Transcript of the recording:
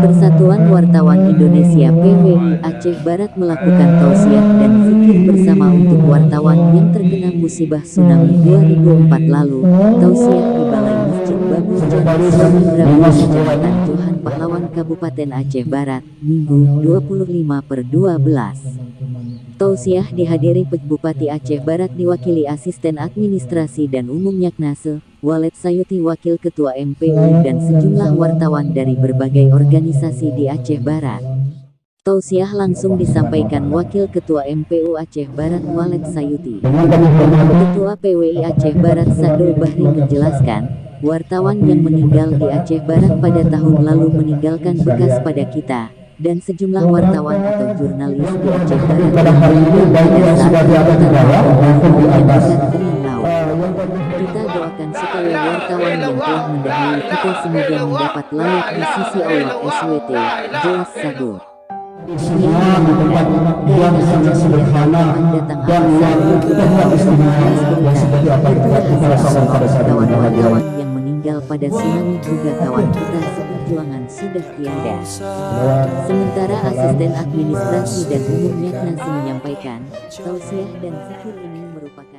Persatuan Wartawan Indonesia PWI Aceh Barat melakukan tausiah dan zikir bersama untuk wartawan yang terkena musibah tsunami 2004 lalu. Tausiah di Balai Masjid Bagus Jati Suami Rabu Kecamatan Johan Pahlawan Kabupaten Aceh Barat, Minggu 25/12. Tausiah dihadiri Bupati Aceh Barat diwakili Asisten Administrasi dan Umum Yaknase, Walet Sayuti Wakil Ketua MPU dan sejumlah wartawan dari berbagai organisasi di Aceh Barat. Tausiah langsung disampaikan Wakil Ketua MPU Aceh Barat Walet Sayuti. Ketua PWI Aceh Barat Sadul Bahri menjelaskan, wartawan yang meninggal di Aceh Barat pada tahun lalu meninggalkan bekas pada kita, dan sejumlah wartawan atau jurnalis di Aceh Barat yang meninggal pada saat angkutan yang dekat dengan laut. Kita doakan supaya wartawan yang telah mendahului kita semoga mendapat layak di sisi Allah SWT, jelas Sadul. Yang saja sederhana datang apa kawan-kawan yang meninggal pada tsunami juga kawan kita seperjuangan sudah tiada. Sementara Asisten Administrasi dan Umum Yaknasi menyampaikan, tausiah dan zikir ini merupakan